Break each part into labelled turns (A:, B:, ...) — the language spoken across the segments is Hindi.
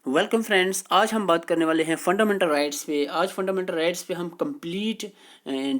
A: वेलकम फ्रेंड्स, आज हम बात करने वाले हैं फंडामेंटल राइट्स पे। आज फंडामेंटल राइट्स पे हम कंप्लीट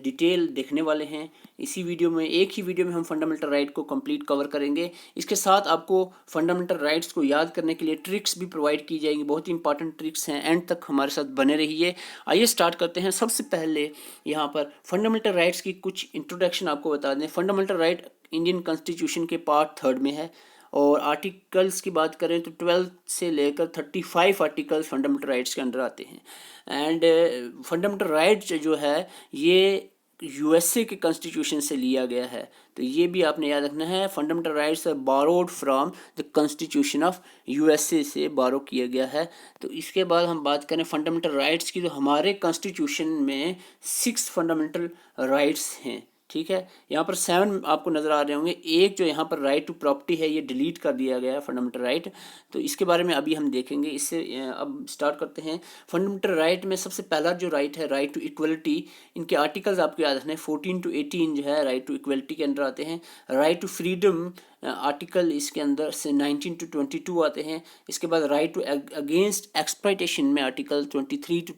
A: डिटेल देखने वाले हैं। इसी वीडियो में, एक ही वीडियो में हम फंडामेंटल राइट को कंप्लीट कवर करेंगे। इसके साथ आपको फंडामेंटल राइट्स को याद करने के लिए ट्रिक्स भी प्रोवाइड की जाएंगी, बहुत ही इंपॉर्टेंट ट्रिक्स हैं। एंड तक हमारे साथ बने रहिए। आइए स्टार्ट करते हैं। सबसे पहले यहाँ पर फंडामेंटल राइट्स की कुछ इंट्रोडक्शन आपको बता दें। फंडामेंटल राइट इंडियन कॉन्स्टिट्यूशन के पार्ट 3 में है और आर्टिकल्स की बात करें तो 12 से लेकर 35 आर्टिकल्स फंडामेंटल राइट्स के अंडर आते हैं। एंड फंडामेंटल राइट्स जो है ये यूएसए के कॉन्स्टिट्यूशन से लिया गया है, तो ये भी आपने याद रखना है। Fundamental rights are borrowed from the constitution of USA से बोरो किया गया है। तो इसके बाद हम बात करें फंडामेंटल राइट्स की, तो हमारे कॉन्स्टिट्यूशन में 6 फंडामेंटल राइट्स हैं। ठीक है, यहाँ पर 7 आपको नज़र आ रहे होंगे। एक जो यहाँ पर राइट टू प्रॉपर्टी है ये डिलीट कर दिया गया है, फंडामेंटल राइट। तो इसके बारे में अभी हम देखेंगे। इससे अब स्टार्ट करते हैं। फंडामेंटल राइट में सबसे पहला जो राइट है, राइट टू इक्वलिटी। इनके आर्टिकल्स आपको याद रखने हैं। 14 to 18 जो है राइट टू इक्वलिटी के अंदर आते हैं। राइट टू फ्रीडम आर्टिकल इसके अंदर से 19 to 22 आते हैं। इसके बाद राइट टू अगेंस्ट एक्सप्लॉयटेशन में आर्टिकल 23 to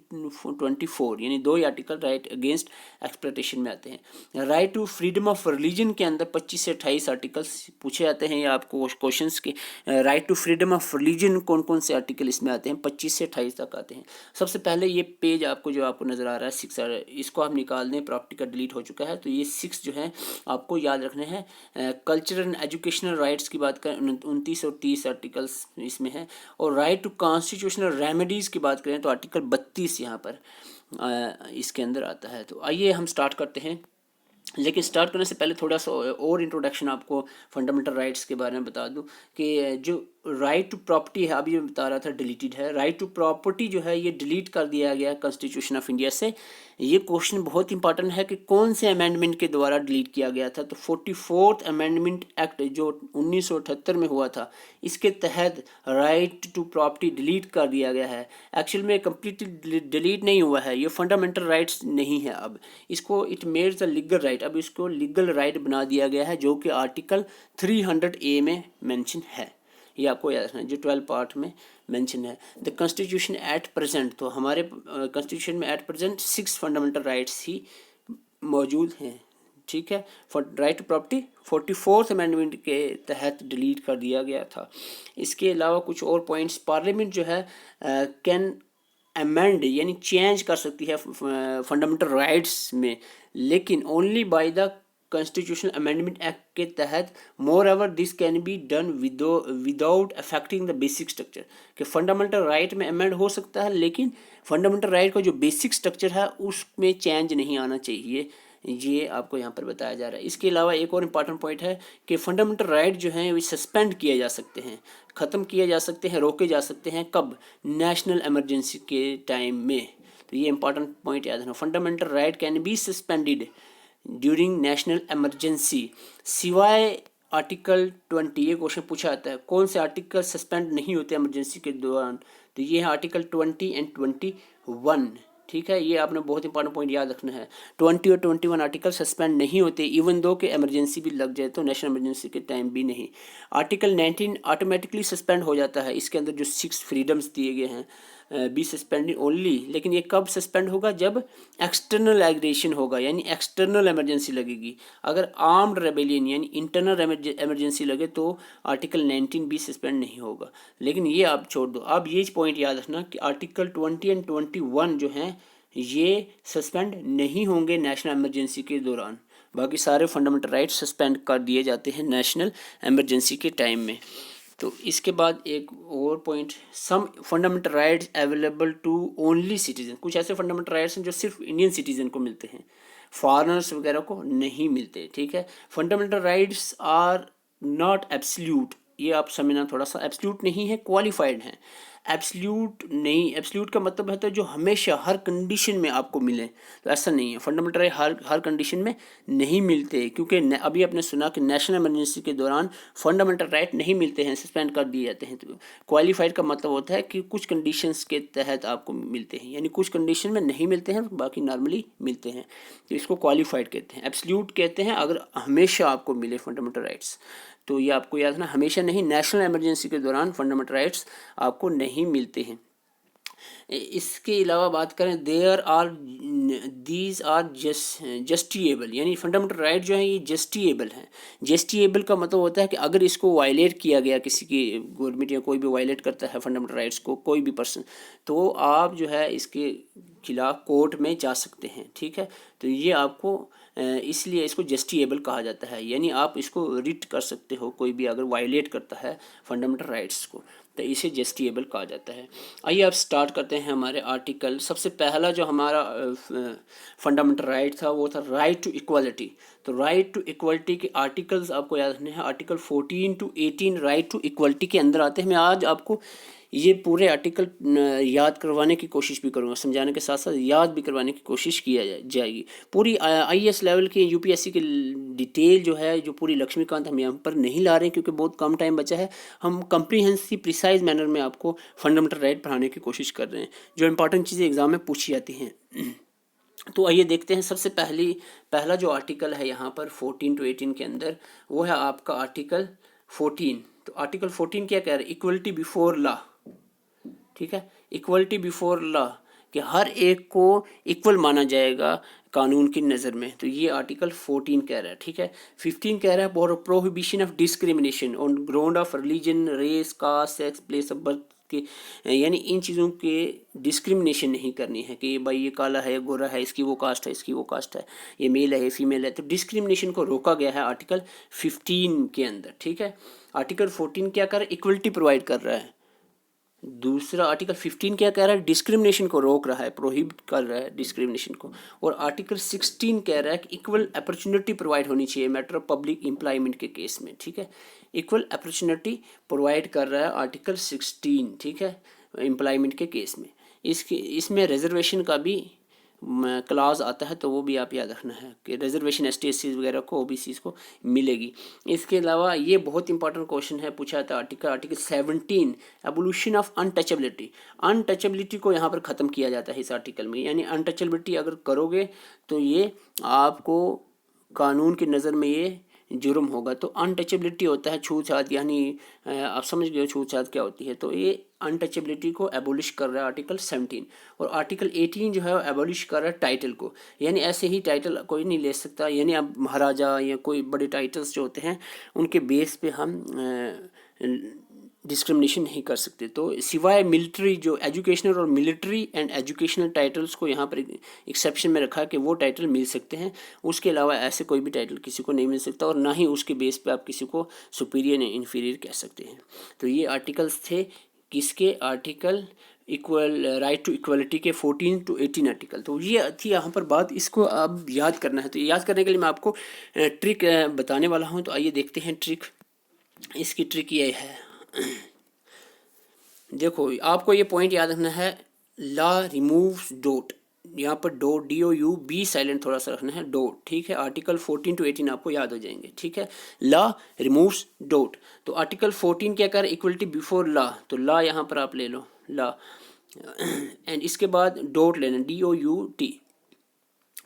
A: 24, यानी 2 ही आर्टिकल राइट अगेंस्ट एक्सप्लॉयटेशन में आते हैं। Right to freedom of religion के अंदर 25 से 28 आर्टिकल्स पूछे जाते हैं, या आपको क्वेश्चंस के। Right to freedom of religion कौन कौन से आर्टिकल इसमें आते हैं, 25 से 28 तक आते हैं। सबसे पहले ये पेज आपको जो आपको नज़र आ रहा है 6, इसको आप निकाल दें, प्रॉपर्टी का डिलीट हो चुका है। तो ये 6 जो है आपको याद रखने हैं। कल्चरल एंड एजुकेशनल राइट्स की बात करें 29 और 30 आर्टिकल्स इसमें है। और राइट टू कॉन्स्टिट्यूशनल रेमेडीज़ की बात करें तो आर्टिकल 32 यहाँ पर इसके अंदर आता है। तो आइए हम स्टार्ट करते हैं। लेकिन स्टार्ट करने से पहले थोड़ा सा और इंट्रोडक्शन आपको फंडामेंटल राइट्स के बारे में बता दूं कि जो राइट टू प्रॉपर्टी है, अभी मैं बता रहा था डिलीटेड है। राइट टू प्रॉपर्टी जो है ये डिलीट कर दिया गया कॉन्स्टिट्यूशन ऑफ इंडिया से। ये क्वेश्चन बहुत इंपॉर्टेंट है कि कौन से अमेंडमेंट के द्वारा डिलीट किया गया था। तो 44th अमेंडमेंट एक्ट जो 1978 में हुआ था, इसके तहत राइट टू प्रॉपर्टी डिलीट कर दिया गया है। एक्चुअल में कम्प्लीटली डिलीट नहीं हुआ है, ये फंडामेंटल राइट्स नहीं है। अब इसको it makes a legal right, अब इसको लीगल राइट बना दिया गया है, जो कि आर्टिकल 300A में मेंशन है। ये आपको याद रखना है, जो 12 पार्ट में मेंशन है। द कॉन्स्टिट्यूशन एट प्रेजेंट, तो हमारे कॉन्स्टिट्यूशन में एट प्रेजेंट 6 फंडामेंटल राइट्स ही मौजूद हैं। ठीक है, right to property 44th amendment के तहत डिलीट कर दिया गया था। इसके अलावा कुछ और पॉइंट्स, पार्लियामेंट जो है कैन अमेंड यानी चेंज कर सकती है फंडामेंटल राइट्स में, लेकिन only by the constitutional amendment act के तहत। Moreover this can be done without affecting the basic structure, कि फंडामेंटल राइट में अमेंड हो सकता है, लेकिन फंडामेंटल राइट का जो बेसिक स्ट्रक्चर है उसमें चेंज नहीं आना चाहिए। ये आपको यहाँ पर बताया जा रहा है। इसके अलावा एक और इम्पॉर्टेंट पॉइंट है कि फंडामेंटल राइट जो हैं वे सस्पेंड किए जा सकते हैं, ख़त्म किए जा सकते हैं, रोके जा सकते हैं। कब? नेशनल इमरजेंसी के टाइम में। तो ये इंपॉर्टेंट पॉइंट याद रखना। Fundamental right can be suspended during national emergency, सिवाय आर्टिकल 20। ये क्वेश्चन पूछा जाता है कौन से आर्टिकल सस्पेंड नहीं होते इमरजेंसी के दौरान, तो ये है आर्टिकल 20 एंड 21। ठीक है, ये आपने बहुत इंपॉर्टेंट पॉइंट याद रखना है। 20 और 21 आर्टिकल सस्पेंड नहीं होते, इवन दो कि इमरजेंसी भी लग जाए तो नेशनल इमरजेंसी के टाइम भी नहीं। आर्टिकल 19 ऑटोमेटिकली सस्पेंड हो जाता है। इसके अंदर जो 6 फ्रीडम्स दिए गए हैं बी सस्पेंडेड ओनली, लेकिन ये कब सस्पेंड होगा? जब एक्सटर्नल एग्रेशन होगा, यानी एक्सटर्नल इमरजेंसी लगेगी। अगर आर्म्ड रेबेलियन यानी इंटरनल इमरजेंसी लगे तो आर्टिकल 19 भी सस्पेंड नहीं होगा। लेकिन ये आप छोड़ दो। अब ये पॉइंट याद रखना कि आर्टिकल 20 एंड 21 जो हैं ये सस्पेंड नहीं होंगे नेशनल इमरजेंसी के दौरान। बाकी सारे फंडामेंटल राइट्स सस्पेंड कर दिए जाते हैं नेशनल इमरजेंसी के टाइम में। तो इसके बाद एक और point, some fundamental rights available to only citizen. कुछ ऐसे फंडामेंटल राइट्स हैं जो सिर्फ इंडियन सिटीजन को मिलते हैं, फॉरेनर्स वगैरह को नहीं मिलते। ठीक है, fundamental rights are not absolute, ये आप समझना थोड़ा सा। एब्सोल्यूट नहीं है, क्वालिफाइड हैं। एब्सोल्यूट नहीं, एब्सोल्यूट का मतलब है तो जो हमेशा हर कंडीशन में आपको मिले, तो ऐसा नहीं है। फंडामेंटल राइट हर कंडीशन में नहीं मिलते, क्योंकि अभी आपने सुना कि नेशनल इमरजेंसी के दौरान फंडामेंटल राइट नहीं मिलते हैं, सस्पेंड कर दिए जाते हैं। तो क्वालिफाइड का मतलब होता है कि कुछ कंडीशंस के तहत आपको मिलते हैं, यानी कुछ कंडीशन में नहीं मिलते हैं, बाकी नॉर्मली मिलते हैं। तो इसको क्वालिफाइड कहते हैं। एब्सोल्यूट कहते हैं अगर हमेशा आपको मिले फंडामेंटल राइट्स। तो ये आपको याद रखना, हमेशा नहीं, नेशनल इमरजेंसी के दौरान फंडामेंटल राइट्स आपको नहीं मिलते हैं। इसके अलावा बात करें, देयर आर दीज आर जस्टिएबल, यानी फंडामेंटल राइट जो है ये जस्टिएबल हैं। जस्टिएबल का मतलब होता है कि अगर इसको वायलेट किया गया, किसी की गवर्नमेंट या कोई भी वायलेट करता है फंडामेंटल राइट्स को, कोई भी पर्सन, तो आप जो है इसके खिलाफ कोर्ट में जा सकते हैं। ठीक है, तो ये आपको इसलिए इसको जस्टिएबल कहा जाता है, यानी आप इसको रिट कर सकते हो, कोई भी अगर वायलेट करता है फंडामेंटल राइट्स को तो इसे जस्टिएबल कहा जाता है। आइए अब स्टार्ट करते हैं हमारे आर्टिकल। सबसे पहला जो हमारा फंडामेंटल राइट था वो था राइट टू इक्वालिटी। तो राइट टू इक्वालिटी के आर्टिकल्स आपको याद रखने हैं, article 14 to 18 right to equality के अंदर आते हैं। मैं आज आपको ये पूरे आर्टिकल याद करवाने की कोशिश भी करूँगा, समझाने के साथ साथ याद भी करवाने की कोशिश किया जाएगी। पूरी IAS लेवल के UPSC के डिटेल जो है, जो पूरी लक्ष्मीकांत हम यहाँ पर नहीं ला रहे हैं क्योंकि बहुत कम टाइम बचा है। हम कम्प्रीहेंसिव प्रिसाइज मैनर में आपको फंडामेंटल राइट पढ़ाने की कोशिश कर रहे हैं, जो इंपॉर्टेंट चीज़ें एग्जाम में पूछी जाती हैं। तो आइए देखते हैं। सबसे पहला जो आर्टिकल है यहाँ पर 14 to 18 के अंदर, वो है आपका आर्टिकल 14। तो आर्टिकल 14 क्या कह रहा है? Equality before law. ठीक है, इक्वलिटी बिफोर लॉ, कि हर एक को इक्वल माना जाएगा कानून की नज़र में। तो ये आर्टिकल 14 कह रहा है। ठीक है, 15 कह रहा है prohibition of discrimination on ground of religion, race, caste, sex, place of birth के, यानी इन चीज़ों के डिस्क्रिमिनेशन नहीं करनी है कि भाई ये काला है, गोरा है, इसकी वो कास्ट है, इसकी वो कास्ट है, ये मेल है, ये फीमेल है। तो डिस्क्रिमिनेशन को रोका गया है आर्टिकल 15 के अंदर। ठीक है, आर्टिकल 14 क्या कर रहा है? इक्वलिटी प्रोवाइड कर रहा है। दूसरा आर्टिकल 15 क्या कह रहा है? डिस्क्रिमिनेशन को रोक रहा है, प्रोहिबिट कर रहा है डिस्क्रिमिनेशन को। और आर्टिकल 16 कह रहा है कि इक्वल अपॉर्चुनिटी प्रोवाइड होनी चाहिए मैटर ऑफ पब्लिक एम्प्लॉयमेंट के केस में। ठीक है, इक्वल अपॉर्चुनिटी प्रोवाइड कर रहा है आर्टिकल 16। ठीक है, एम्प्लॉयमेंट के केस में। इसमें रिजर्वेशन का भी क्लाज आता है, तो वो भी आप याद रखना है कि रिजर्वेशन ST SC वगैरह को, OBCs को मिलेगी। इसके अलावा ये बहुत इंपॉर्टेंट क्वेश्चन है, पूछा था article 17, abolition of untouchability. Untouchability को यहाँ पर ख़त्म किया जाता है इस आर्टिकल में, यानी अनटचेबिलिटी अगर करोगे तो ये आपको कानून की नज़र में ये जुर्म होगा। तो अनटचेबिलिटी होता है छूत-छात, यानी आप समझ गए छूत-छात क्या होती है। तो ये अनटचेबिलिटी को एबोलिश कर रहा है आर्टिकल 17। और आर्टिकल 18 जो है वो एबोलिश कर रहा है टाइटल को, यानी ऐसे ही टाइटल कोई नहीं ले सकता, यानी अब महाराजा या कोई बड़े टाइटल्स जो होते हैं उनके बेस पे हम डिस्क्रिमिनेशन नहीं कर सकते। तो सिवाय मिलिट्री, जो एजुकेशनल और मिलिट्री एंड एजुकेशनल टाइटल्स को यहाँ पर एक्सेप्शन में रखा है कि वो टाइटल मिल सकते हैं, उसके अलावा ऐसे कोई भी टाइटल किसी को नहीं मिल सकता, और ना ही उसके बेस पे आप किसी को सुपीरियर या इन्फीरियर कह सकते हैं। तो ये आर्टिकल्स थे किसके? Article equal right to equality के 14 to 18 आर्टिकल। तो ये थी यहाँ पर बात, इसको अब याद करना है। तो याद करने के लिए मैं आपको ट्रिक बताने वाला हूँ। तो आइए देखते हैं ट्रिक। इसकी ट्रिक ये है, देखो आपको ये पॉइंट याद रखना है, लॉ रिमूव्स डॉट, यहाँ पर डॉट DOUB साइलेंट थोड़ा सा रखना है, डॉट। ठीक है, आर्टिकल 14 to 18 आपको याद हो जाएंगे। ठीक है, लॉ रिमूव्स डॉट। तो आर्टिकल 14 क्या कर, इक्वलिटी बिफोर लॉ, तो लॉ यहाँ पर आप ले लो, लॉ, एंड इसके बाद डॉट लेना, DOUT।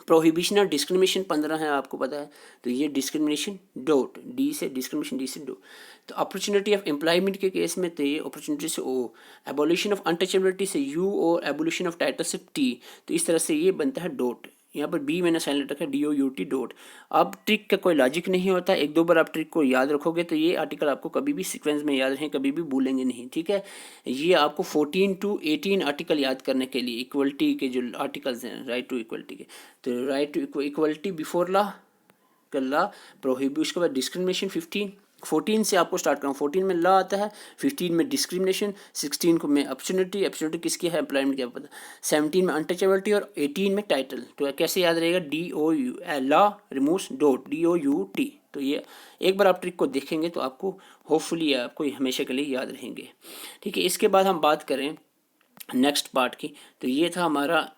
A: प्रोहिबिशन ऑफ डिस्क्रिमिनेशन 15 है, आपको पता है, तो ये डिस्क्रिमिनेशन डॉट, डी से डिस्क्रिमिनेशन, डी से डॉट। तो अपॉर्चुनिटी ऑफ एम्प्लॉयमेंट के केस में तो ये अपॉर्चुनिटी से O, एबोल्यूशन ऑफ अनटचेबिलिटी से U, और एबोल्यूशन ऑफ टाइटल से T। तो इस तरह से ये बनता है डॉट। यहाँ पर B मैंने साइलेंट रखा है, DOUT डॉट। अब ट्रिक का कोई लॉजिक नहीं होता, एक दो बार आप ट्रिक को याद रखोगे तो ये आर्टिकल आपको कभी भी सीक्वेंस में याद रहें, कभी भी भूलेंगे नहीं। ठीक है, ये आपको 14 to 18 आर्टिकल याद करने के लिए, इक्वलिटी के जो आर्टिकल्स हैं राइट टू इक्वलिटी के, तो right to equality before law, law prohibit, उसके बाद डिस्क्रिमिनेशन 14 से आपको स्टार्ट करूँ। 14 में लॉ आता है, 15 में डिस्क्रिमिनेशन, 16 को में अपॉर्चुनिटी, अपॉर्चुनिटी किसकी है? एम्प्लॉयमेंट, क्या पता, 17 में अनटचेबिलिटी, और 18 में टाइटल। तो कैसे याद रहेगा? DOU, law removes dot, DOUT। तो ये एक बार आप ट्रिक को देखेंगे तो आपको होपफुली आपको हमेशा के लिए याद रहेंगे। ठीक है, इसके बाद हम बात करें नेक्स्ट पार्ट की। तो ये था हमारा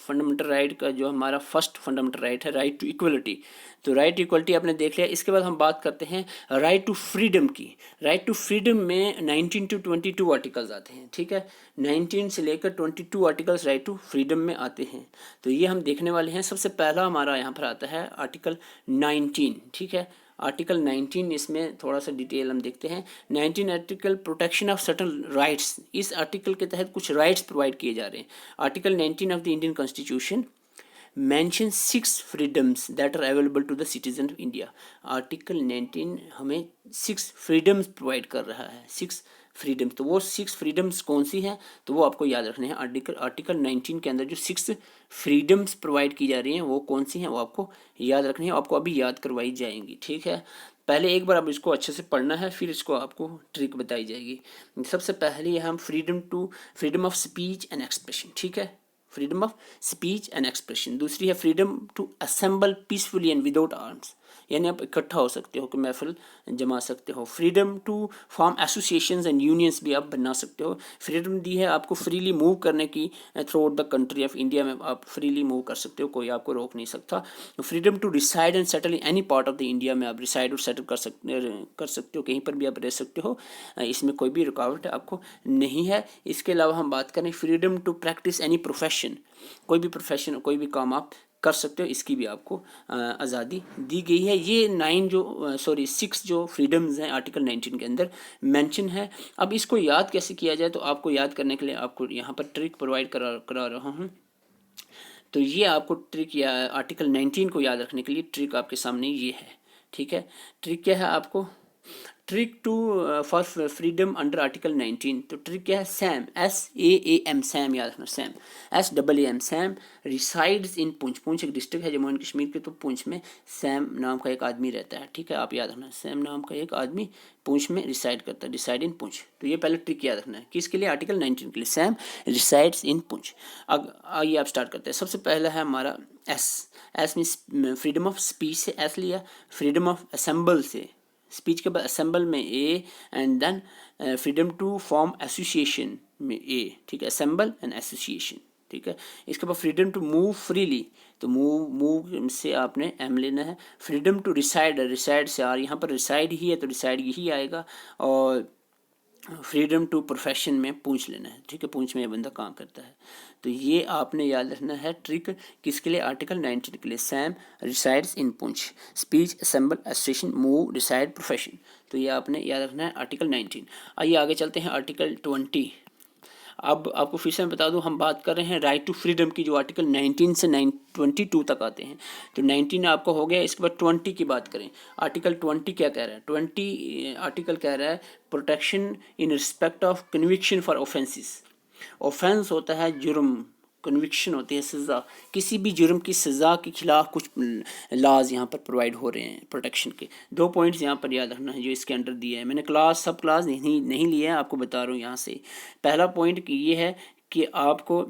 A: फंडामेंटल राइट का, जो हमारा फर्स्ट फंडामेंटल राइट है, राइट टू इक्वलिटी। तो राइट टू इक्वलिटी आपने देख लिया। इसके बाद हम बात करते हैं राइट टू फ्रीडम की। राइट टू फ्रीडम में 19 to 22 आर्टिकल्स आते हैं। ठीक है, 19 से लेकर 22 आर्टिकल्स राइट टू फ्रीडम में आते हैं। तो ये हम देखने वाले हैं। सबसे पहला हमारा यहाँ पर आता है आर्टिकल 19। ठीक है, आर्टिकल 19 इसमें थोड़ा सा डिटेल हम देखते हैं। 19 article protection of certain rights, इस आर्टिकल के तहत कुछ राइट्स प्रोवाइड किए जा रहे हैं। Article 19 of the Indian constitution mention 6 freedoms that are available to the citizen of India। Article 19 हमें 6 फ्रीडम्स प्रोवाइड कर रहा है, 6 फ्रीडम्स। तो वो 6 फ्रीडम्स कौन सी हैं, तो वो आपको याद रखने हैं। आर्टिकल 19 के अंदर जो 6 फ्रीडम्स प्रोवाइड की जा रही हैं वो कौन सी हैं, वो आपको याद रखनी है, आपको अभी याद करवाई जाएंगी, ठीक है। पहले एक बार आप इसको अच्छे से पढ़ना है, फिर इसको आपको ट्रिक बताई जाएगी। सबसे पहले हम freedom of speech and expression, ठीक है, freedom of speech and expression. दूसरी है freedom to assemble peacefully and without arms, यानी आप इकट्ठा हो सकते हो कि महफिल जमा सकते हो। Freedom to form associations and unions भी आप बना सकते हो। फ्रीडम दी है आपको फ्रीली मूव करने की, through out the country of India में आप फ्रीली मूव कर सकते हो, कोई आपको रोक नहीं सकता। Freedom to reside and settle in any part of the India में आप रिसाइड और सेटल कर सकते हो, कहीं पर भी आप रह सकते हो, इसमें कोई भी रुकावट आपको नहीं है। इसके अलावा हम बात करें freedom to practice any profession, कोई भी प्रोफेशन, कोई भी काम आप कर सकते हो, इसकी भी आपको आज़ादी दी गई है। ये 6 जो फ्रीडम्स हैं आर्टिकल 19 के अंदर मेंशन है। अब इसको याद कैसे किया जाए, तो आपको याद करने के लिए आपको यहाँ पर ट्रिक प्रोवाइड करा रहा हूँ। तो ये आपको ट्रिक या आर्टिकल 19 को याद रखने के लिए ट्रिक आपके सामने ये है, ठीक है। ट्रिक क्या है आपको, trick to for freedom under article 19। तो ट्रिक क्या है, सैम, SAAM, सैम याद रखना, Sam SAAM, Sam resides in Poonch. Poonch एक डिस्ट्रिक्ट है जम्मू एंड कश्मीर के, तो पुंछ में सैम नाम का एक आदमी रहता है, ठीक है, आप याद रखना, सैम नाम का एक आदमी पुंछ में रिसाइड करता है, डिसाइड इन पुंछ। तो ये पहले ट्रिक याद रखना है, किसके लिए, आर्टिकल 19 के लिए, सैम रिसाइड्स इन पुंछ। अब आइए आप स्टार्ट करते हैं। सबसे पहला है हमारा S mean freedom of speech से एस लिया, फ्रीडम ऑफ असेंबल से, स्पीच के बाद असेंबल में A, and then freedom to form association में ए, ठीक है, असेंबल एंड एसोसिएशन, ठीक है। इसके बाद फ्रीडम टू मूव फ्रीली, तो मूव से आपने एम लेना है। फ्रीडम टू रिसाइड, रिसाइड से आर, यहाँ पर रिसाइड ही है तो रिसाइड यही आएगा। और फ्रीडम टू प्रोफेशन में पूंछ लेना है, ठीक है, पूंछ में ये बंदा काम करता है। तो ये आपने याद रखना है ट्रिक, किसके लिए, आर्टिकल 19 के लिए। Sam resides in Poonch, speech assemble association move reside profession, तो ये आपने याद रखना है आर्टिकल 19। आइए आगे चलते हैं आर्टिकल 20। अब आपको फिर से मैं बता दूं, हम बात कर रहे हैं राइट टू फ्रीडम की, जो आर्टिकल 19 से 22 तक आते हैं। तो 19 आपको हो गया, इसके बाद 20 की बात करें। आर्टिकल 20 क्या कह रहा है, 20 आर्टिकल कह रहा है protection in respect of conviction for offences. Offence होता है जुर्म, कन्विक्शन होती है सज़ा, किसी भी जुर्म की सज़ा के खिलाफ कुछ लॉज यहाँ पर प्रोवाइड हो रहे हैं प्रोटेक्शन के। 2 पॉइंट्स यहाँ पर याद रखना है जो इसके अंडर दिए हैं। मैंने सब क्लास नहीं लिया है, आपको बता रहा हूँ यहाँ से। पहला पॉइंट ये है कि आपको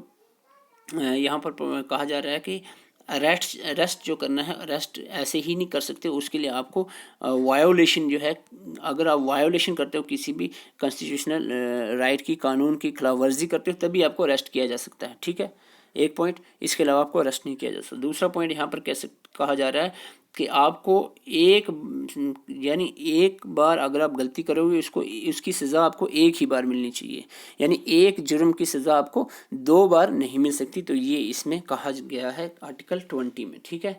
A: यहाँ पर कहा जा रहा है कि अरेस्ट जो करना है, अरेस्ट ऐसे ही नहीं कर सकते, उसके लिए आपको वायोलेशन जो है, अगर आप वायोलेशन करते हो किसी भी कॉन्स्टिट्यूशनल राइट की, कानून की खिलाफ वर्जी करते हो, तभी आपको अरेस्ट किया जा सकता है, ठीक है, एक पॉइंट। इसके अलावा आपको अरेस्ट नहीं किया जा सकता। दूसरा पॉइंट यहाँ पर कैसे कहा जा रहा है कि आपको एक बार अगर आप गलती करोगे, उसकी सज़ा आपको एक ही बार मिलनी चाहिए, यानी एक जुर्म की सज़ा आपको 2 बार नहीं मिल सकती। तो ये इसमें कहा गया है आर्टिकल 20 में, ठीक है।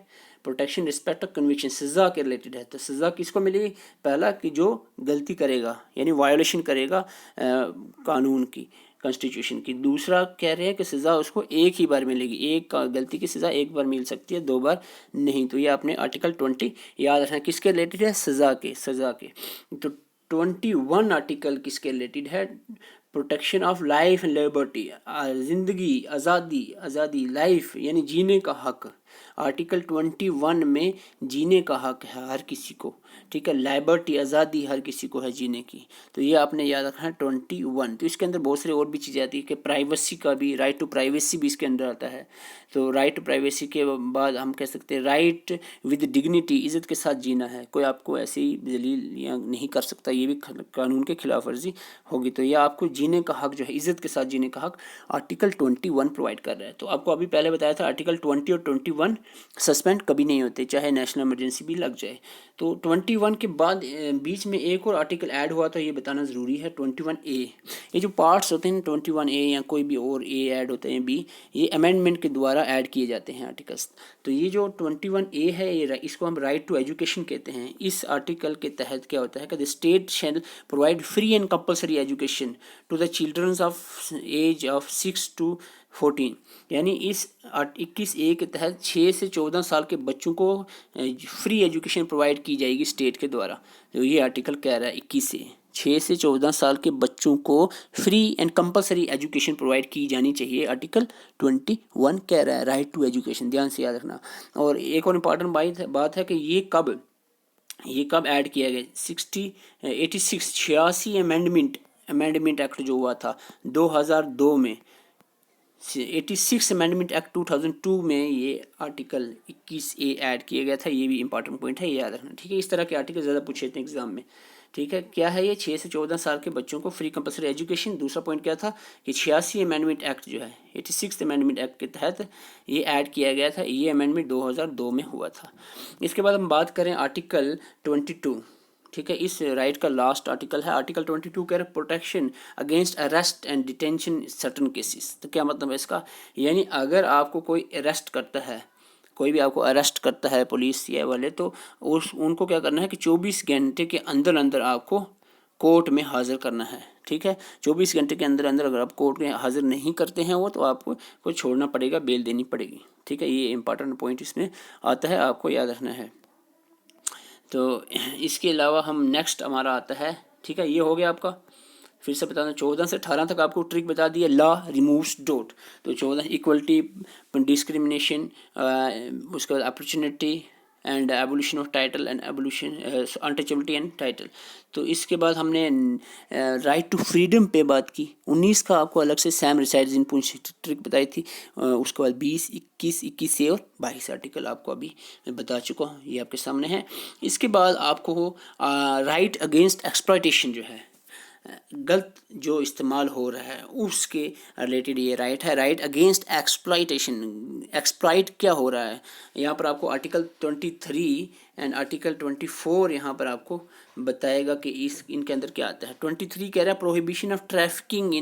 A: प्रोटेक्शन रिस्पेक्ट ऑफ कन्विक्शन, सज़ा के रिलेटेड है। तो सज़ा किसको मिलेगी, पहला कि जो गलती करेगा, यानी वायोलेशन करेगा कानून की, कॉन्स्टिट्यूशन की। दूसरा कह रहे हैं कि सज़ा उसको एक ही बार मिलेगी, एक गलती की सज़ा एक बार मिल सकती है, 2 बार नहीं। तो ये आपने आर्टिकल 20 याद रखना, किसके रिलेटेड है, सज़ा के। तो 21 आर्टिकल किसके रिलेटेड है, protection of life and liberty, ज़िंदगी, आज़ादी, लाइफ यानी जीने का हक। आर्टिकल 21 में जीने का हक है हर किसी को, ठीक है, लिबर्टी, आज़ादी हर किसी को है जीने की। तो ये आपने याद रखना है 21। तो इसके अंदर बहुत सारी और भी चीज़ें आती है कि प्राइवेसी का भी, राइट टू प्राइवेसी भी इसके अंदर आता है। तो राइट टू प्राइवेसी के बाद हम कह सकते हैं राइट विद डिग्निटी, इज़्ज़त के साथ जीना है, कोई आपको ऐसी जलील या नहीं कर सकता, ये भी कानून के खिलाफ वर्जी होगी। तो यह आपको जीने का हक जो है, इज़्ज़त के साथ जीने का हक आर्टिकल 21 प्रोवाइड कर रहा है। तो आपको अभी पहले बताया था आर्टिकल 20 और 21 21 सस्पेंड कभी नहीं होते, चाहे नेशनल इमरजेंसी भी लग जाए। तो 21 के बाद बीच में एक और आर्टिकल ऐड हुआ, तो ये बताना ज़रूरी है। 21A, ये जो पार्ट्स होते हैं 21A या कोई भी और ए ऐड होते हैं बी, ये अमेंडमेंट के द्वारा ऐड किए जाते हैं आर्टिकल्स। तो ये जो 21A है, ये इसको हम राइट टू एजुकेशन कहते हैं। इस आर्टिकल के तहत क्या होता है कि the state shall provide free and compulsory education to the childrens of age of 6 to 14, यानी इस 21A के तहत 6 से 14 साल के बच्चों को फ्री एजुकेशन प्रोवाइड की जाएगी स्टेट के द्वारा। तो ये आर्टिकल कह रहा है 21A, 6 से 14 साल के बच्चों को free and compulsory education provide की जानी चाहिए। आर्टिकल 21 कह रहा है राइट टू एजुकेशन, ध्यान से याद रखना। और एक और इम्पॉर्टेंट बात है कि ये कब ऐड किया गया, 86 अमेंडमेंट एक्ट जो हुआ था 2002 में, 86 अमेंडमेंट एक्ट 2002 में ये आर्टिकल 21A ऐड किया गया था। ये भी इंपॉर्टेंट पॉइंट है, ये याद रखना, ठीक है। इस तरह के आर्टिकल ज़्यादा पूछे थे एग्जाम में, ठीक है। क्या है ये, 6 से 14 साल के बच्चों को फ्री कंपलसरी एजुकेशन। दूसरा पॉइंट क्या था कि 86 अमेंडमेंट एक्ट जो है 86 अमेंडमेंट एक्ट के तहत ये ऐड किया गया था। ये अमेंडमेंट 2002 में हुआ था। इसके बाद हम बात करें आर्टिकल 22, ठीक है। इस राइट का लास्ट आर्टिकल है। आर्टिकल 22 कह रहा है protection against arrest and detention certain cases. तो क्या मतलब है इसका, यानी अगर आपको कोई अरेस्ट करता है, कोई भी आपको अरेस्ट करता है पुलिस या वाले, तो उनको क्या करना है कि 24 घंटे के अंदर अंदर आपको कोर्ट में हाजिर करना है, ठीक है। 24 घंटे के अंदर अंदर अगर आप कोर्ट में हाजिर नहीं करते हैं वो, तो आपको छोड़ना पड़ेगा, बेल देनी पड़ेगी, ठीक है। ये इंपॉर्टेंट पॉइंट इसमें आता है, आपको याद रखना है। तो इसके अलावा हम नेक्स्ट हमारा आता है, ठीक है। ये हो गया आपका, फिर से बताना 14 से 18 तक आपको ट्रिक बता दी है। लॉ रिमूव्स डॉट, तो 14 इक्वलिटी, डिस्क्रिमिनेशन, उसके बाद opportunity and abolition of title and abolition untouchability and title. तो इसके बाद हमने राइट टू फ्रीडम पे बात की। 19 का आपको अलग से Sam resides in Poonch trick बताई थी। उसके बाद 20, 21 से और 22 आर्टिकल आपको अभी मैं बता चुका हूँ, ये आपके सामने है। इसके बाद आपको राइट अगेंस्ट एक्सप्लॉयटेशन जो है, गलत जो इस्तेमाल हो रहा है उसके रिलेटेड ये राइट है। राइट अगेंस्ट एक्सप्लॉयटेशन, एक्सप्लॉइट क्या हो रहा है, यहाँ पर आपको आर्टिकल 23 एंड आर्टिकल 24 यहाँ पर आपको बताएगा कि इनके अंदर क्या आता है। 23 कह रहा है prohibition of trafficking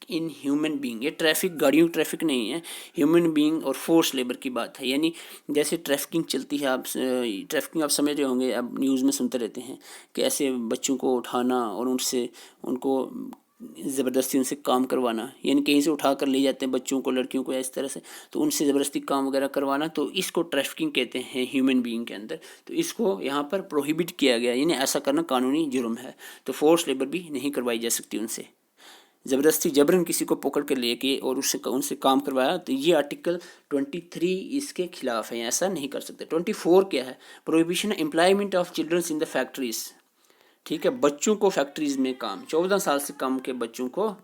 A: in human being. ये ट्रैफिक गाड़ियों की ट्रैफिक नहीं है, ह्यूमन बीइंग और फोर्स लेबर की बात है। यानी जैसे ट्रैफिकिंग चलती है, ट्रैफिकिंग आप समझ रहे होंगे, अब न्यूज़ में सुनते रहते हैं कि ऐसे बच्चों को उठाना और उनको ज़बरदस्ती उनसे काम करवाना, यानी कहीं से उठा कर ले जाते हैं बच्चों को, लड़कियों को, या इस तरह से, तो उनसे ज़बरदस्ती काम वगैरह करवाना, तो इसको ट्रैफिकिंग कहते हैं ह्यूमन बीइंग के अंदर। तो इसको यहाँ पर प्रोहिबिट किया गया, यानी ऐसा करना कानूनी जुर्म है। तो फोर्स लेबर भी नहीं करवाई जा सकती उनसे, ज़बरदस्ती जबरन किसी को पकड़ कर लेके और उनसे काम करवाया, तो ये आर्टिकल 23 इसके खिलाफ है, ऐसा नहीं कर सकते। 24 क्या है, prohibition employment of children's in the factories, ठीक है। बच्चों को फैक्ट्रीज में काम, 14 साल से कम के बच्चों को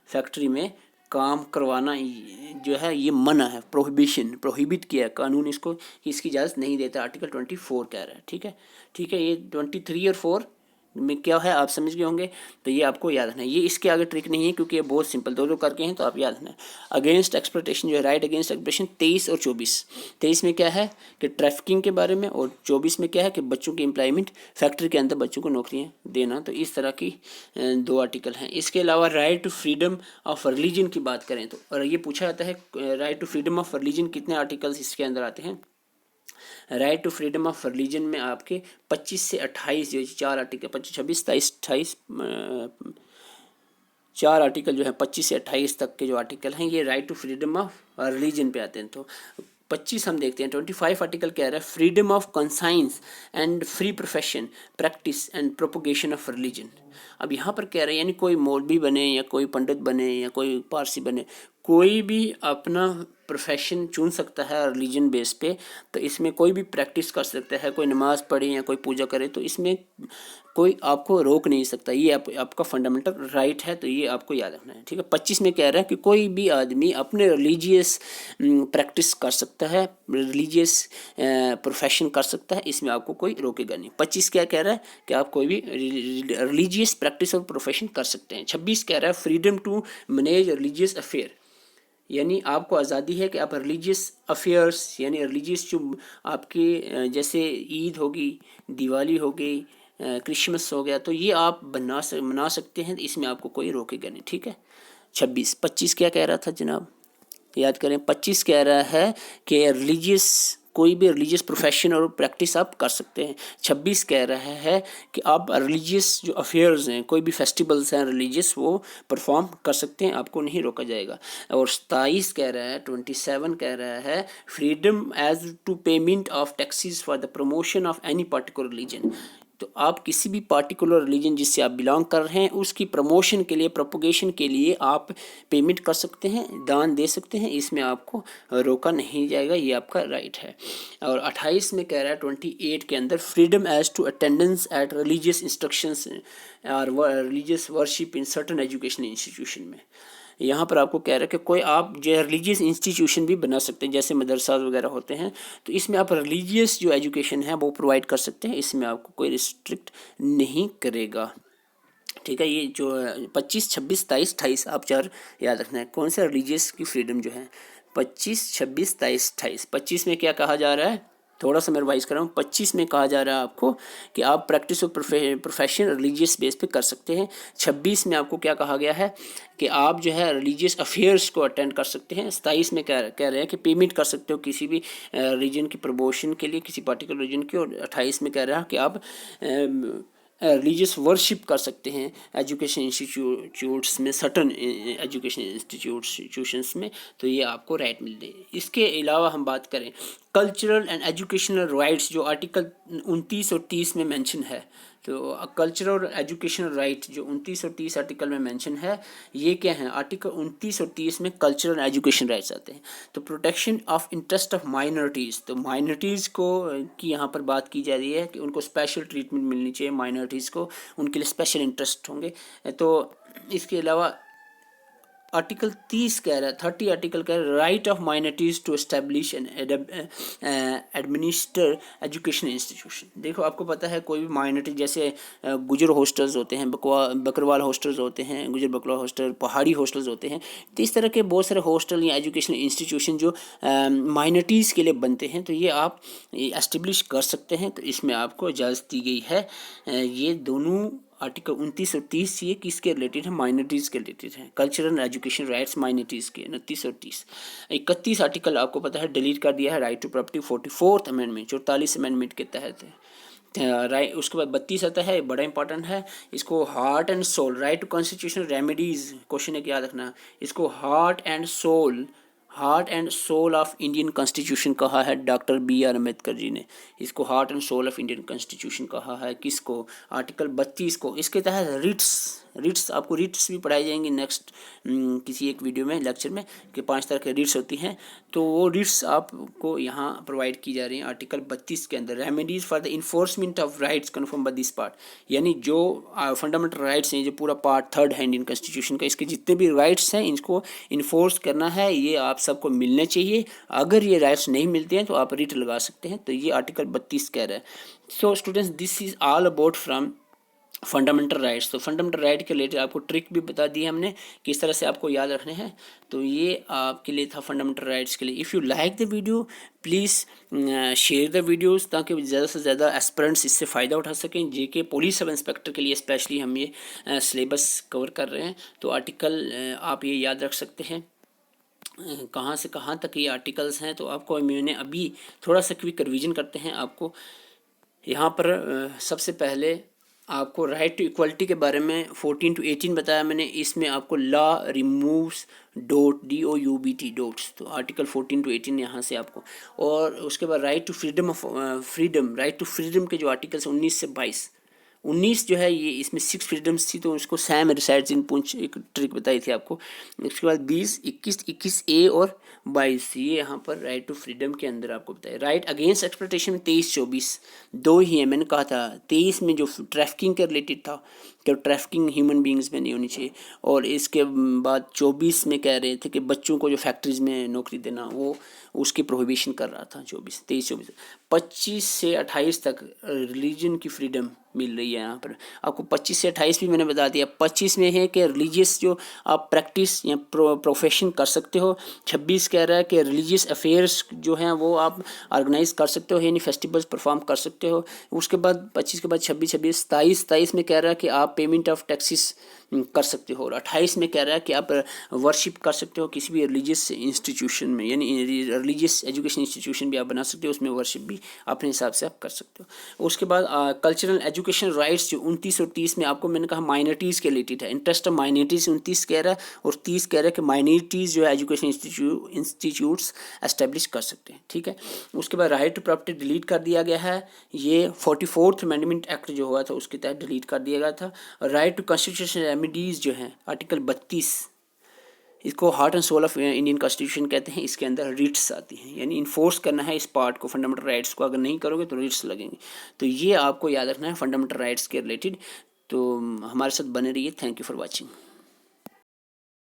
A: फैक्ट्री में काम करवाना जो है ये मना है, प्रोहिबिट किया है कानून इसको, इसकी इजाज़त नहीं देता, आर्टिकल 24 कह रहा है, ठीक है। ठीक है, ये 23 और 4 में क्या है आप समझ गए होंगे, तो ये आपको याद रखना है। ये इसके आगे ट्रिक नहीं है क्योंकि ये बहुत सिंपल, दो करके हैं, तो आप याद रखना है। अगेंस्ट एक्सप्लॉयटेशन जो है, राइट अगेंस्ट एक्सप्लॉयटेशन 23 और 24। 23 में क्या है कि ट्रैफिकिंग के बारे में, और 24 में क्या है कि बच्चों की एम्प्लॉयमेंट, फैक्ट्री के अंदर बच्चों को नौकरियाँ देना। तो इस तरह की 2 आर्टिकल हैं। इसके अलावा right to freedom of religion की बात करें तो, और ये पूछा जाता है right to freedom of religion कितने आर्टिकल्स इसके अंदर आते हैं। Right to freedom of religion में आपके 25 से 28 जो 4 आर्टिकल, 25, 26, 23, 28 4 आर्टिकल जो है 25 से 28 तक के जो आर्टिकल हैं ये right to freedom of religion पे आते हैं। तो 25 हम देखते हैं। 25 आर्टिकल कह रहा है freedom of conscience and free profession, practice and propagation of religion. अब यहाँ पर कह रहे हैं यानी कोई मौलवी बने या कोई पंडित बने या कोई पारसी बने, कोई भी अपना प्रोफेशन चुन सकता है रिलीजन बेस पे। तो इसमें कोई भी प्रैक्टिस कर सकता है, कोई नमाज़ पढ़े या कोई पूजा करे, तो इसमें कोई आपको रोक नहीं सकता। ये आपका फंडामेंटल राइट है, तो ये आपको याद रखना है, ठीक है। 25 में कह रहा है कि कोई भी आदमी अपने रिलीजियस प्रैक्टिस कर सकता है, रिलीजियस प्रोफेशन कर सकता है, इसमें आपको कोई रोकेगा नहीं। 25 क्या कह रहा है कि आप कोई भी रिलीजियस प्रैक्टिस और प्रोफेशन कर सकते हैं। 26 कह रहा है freedom to manage religious affair, यानी आपको आज़ादी है कि आप रिलीजियस अफेयर्स यानी रिलीजियस जो आपके जैसे ईद होगी, दिवाली हो गई, क्रिसमस हो गया, तो ये आप मना सकते हैं, इसमें आपको कोई रोकेगा नहीं, ठीक है। 26 25 क्या कह रहा था जनाब, याद करें। 25 कह रहा है कि रिलीजियस कोई भी रिलीजियस प्रोफेशन और प्रैक्टिस आप कर सकते हैं। 26 कह रहा है कि आप रिलीजियस जो अफेयर्स हैं, कोई भी फेस्टिवल्स हैं रिलीजियस, वो परफॉर्म कर सकते हैं, आपको नहीं रोका जाएगा। और 27 कह रहा है, 27 कह रहा है freedom as to payment of taxes for the promotion of any particular religion. तो आप किसी भी पार्टिकुलर रिलीजन जिससे आप बिलोंग कर रहे हैं उसकी प्रमोशन के लिए, प्रोपोगेशन के लिए आप पेमेंट कर सकते हैं, दान दे सकते हैं, इसमें आपको रोका नहीं जाएगा, ये आपका राइट है। और 28 में कह रहा है 28 के अंदर freedom as to attendance at religious instructions और religious worship in certain educational institution में। यहाँ पर आपको कह रहा है कि कोई आप जो रिलीजियस इंस्टीट्यूशन भी बना सकते हैं, जैसे मदरसा वगैरह होते हैं, तो इसमें आप रिलीजियस जो एजुकेशन है वो प्रोवाइड कर सकते हैं, इसमें आपको कोई रिस्ट्रिक्ट नहीं करेगा, ठीक है। ये जो 25 26 23 28 आप चार याद रखना है, कौन सा रिलीजियस की फ्रीडम जो है 25 26 23 28। 25 में क्या कहा जा रहा है, थोड़ा सा मैं रिवाइज कर रहा हूँ। 25 में कहा जा रहा है आपको कि आप प्रैक्टिस और प्रोफेशन रिलीजियस बेस पे कर सकते हैं। 26 में आपको क्या कहा गया है कि आप जो है रिलीजियस अफेयर्स को अटेंड कर सकते हैं। 27 में कह रहे हैं कि पेमेंट कर सकते हो किसी भी रीजन की प्रमोशन के लिए, किसी पर्टिकुलर रीजन की। और 28 में कह रहा है कि आप रिलीजियस वर्शिप कर सकते हैं एजुकेशन इंस्टीट्यूट्स में, सर्टन एजुकेशन इंस्टीट्यूशंस में, तो ये आपको राइट मिल रही है। इसके अलावा हम बात करें कल्चरल एंड एजुकेशनल राइट्स, जो आर्टिकल 29 और 30 में मेंशन है, तो कल्चरल और एजुकेशनल राइट जो 29 और 30 आर्टिकल में मेंशन है, ये क्या है, आर्टिकल 29 और 30 में कल्चरल एंड एजुकेशन राइट्स आते हैं। तो protection of interest of minorities, तो माइनॉरिटीज़ को की यहाँ पर बात की जा रही है कि उनको स्पेशल ट्रीटमेंट मिलनी चाहिए, माइनॉरिटीज़ को उनके लिए स्पेशल इंटरेस्ट होंगे। तो इसके अलावा आर्टिकल 30 कह रहा है, 30 आर्टिकल कह रहा है right of minorities to establish and administer education institution. देखो आपको पता है कोई भी माइनॉरिटी, जैसे गुजर हॉस्टल्स होते हैं, बकरवाल हॉस्टल्स होते हैं, गुजर बकरवाल हॉस्टल, पहाड़ी हॉस्टल्स होते हैं, तो इस तरह के बहुत सारे हॉस्टल या एजुकेशनल इंस्टीट्यूशन जो माइनॉरिटीज़ के लिए बनते हैं, तो ये आप एस्टेब्लिश कर सकते हैं, तो इसमें आपको इजाज़त दी गई है। ये दोनों आर्टिकल 29 और 30 ये किसके रिलेटेड है, माइनॉरिटीज़ के रिलेटेड है, कल्चरल एजुकेशन राइट्स माइनॉरिटीज़ के 29 और 30। 31 आर्टिकल आपको पता है डिलीट कर दिया है, right to property 44th amendment 44 amendment के तहत है, राइट। उसके बाद 32 आता है, बड़ा इंपॉर्टेंट है, इसको heart and soul, right to constitutional remedies, question है याद रखना, इसको heart and soul of Indian constitution कहा है डॉक्टर BR अम्बेडकर जी ने, इसको heart and soul of Indian constitution कहा है, किसको, आर्टिकल 32 को। इसके तहत रिट्स आपको रिट्स भी पढ़ाई जाएंगी नेक्स्ट किसी एक वीडियो में, लेक्चर में, कि 5 तरह के रिट्स होती हैं, तो वो रिट्स आपको यहाँ प्रोवाइड की जा रही हैं आर्टिकल 32 के अंदर। Remedies for the enforcement of rights confirm by this part, यानी जो फंडामेंटल राइट्स हैं, जो पूरा पार्ट 3 है इंडियन कॉन्स्टिट्यूशन का, इसके जितने भी राइट्स हैं इनको इन्फोर्स करना है, ये आप सबको मिलने चाहिए। अगर ये राइट्स नहीं मिलते हैं तो आप रिट लगा सकते हैं, तो ये आर्टिकल 32 कह रहा है। So students, this is all about from fundamental rights. तो फंडामेंटल राइट के रिलेटेड आपको ट्रिक भी बता दी हमने किस तरह से आपको याद रखने हैं, तो ये आपके लिए था फंडामेंटल राइट्स के लिए। If you like the video please share the videos, ताकि ज़्यादा से ज़्यादा एस्पिरेंट्स इससे फ़ायदा उठा सकें। जेके पुलिस सब इंस्पेक्टर के लिए स्पेशली हम ये सिलेबस कवर कर रहे हैं, तो आर्टिकल आप ये याद रख सकते हैं कहाँ से कहाँ तक ये आर्टिकल्स हैं। तो आपको मैंने अभी थोड़ा सा क्विक रिवीजन करते हैं। आपको यहाँ पर सबसे पहले आपको राइट टू इक्वलिटी के बारे में 14 to 18 बताया मैंने। इसमें आपको लॉ रिमूव्स DOUBT डॉट्स, तो आर्टिकल 14 to 18 यहाँ से आपको। और उसके बाद right to right to freedom के जो आर्टिकल्स 19 से 19 जो है ये इसमें 6 फ्रीडम्स थी, तो उसको सैम रिसाइड्स इन पुंछ एक ट्रिक बताई थी आपको। उसके बाद 20, 21 A और 22 ये यहाँ पर राइट टू फ्रीडम के अंदर आपको बताया। राइट अगेंस्ट एक्सप्लॉयटेशन में 23, 24 दो ही है, मैंने कहा था। 23 में जो ट्रैफिकिंग के रिलेटेड था, कि ट्रैफिकिंग ह्यूमन बींग्स में नहीं होनी चाहिए। और इसके बाद 24 में कह रहे थे कि बच्चों को जो फैक्ट्रीज़ में नौकरी देना वो उसकी प्रोहिबिशन कर रहा था। 23-24 25 से 28 तक रिलीजन की फ्रीडम मिल रही है यहाँ पर आपको। 25 से 28 भी मैंने बता दिया। 25 में है कि रिलीजियस जो आप प्रैक्टिस या प्रोफेशन कर सकते हो। 26 कह रहा है कि रिलीजियस अफेयर्स जो हैं वो आप ऑर्गेनाइज कर सकते हो, यानी फेस्टिवल्स परफॉर्म कर सकते हो। उसके बाद 25 के बाद 26, 27 में कह रहा है कि आप पेमेंट ऑफ टैक्सेस कर सकते हो। और 28 में कह रहा है कि आप वर्शिप कर सकते हो किसी भी रिलीजियस इंस्टीट्यूशन में, यानी रिलीजियस एजुकेशन इंस्टीट्यूशन भी आप बना सकते हो, उसमें वर्शिप भी अपने हिसाब से आप कर सकते हो। उसके बाद कल्चरल एजुकेशन राइट्स जो 29 और 30 में आपको मैंने कहा माइनॉरिटीज़ के रिलेटेड है। इंटरेस्ट ऑफ माइनॉरिटीज़ 29 कह रहा है और 30 कह रहा है कि माइनॉरिटीज़ जो है एजुकेशन इंस्टीट्यूट्स एस्टेब्लिश कर सकते हैं। ठीक है। उसके बाद राइट टू प्रॉपर्टी डिलीट कर दिया गया है। ये 44th अमेंडमेंट एक्ट जो हुआ था उसके तहत डिलीट कर दिया गया था। राइट टू कॉन्स्टिट्यूशन रेमेडीज़ जो हैं आर्टिकल 32, इसको heart and soul of Indian constitution कहते हैं। इसके अंदर रिट्स आती हैं, यानी इन्फोर्स करना है इस पार्ट को, फंडामेंटल राइट्स को। अगर नहीं करोगे तो रिट्स लगेंगे। तो ये आपको याद रखना है फंडामेंटल राइट्स के रिलेटेड। तो हमारे साथ बने रहिए। Thank you for watching.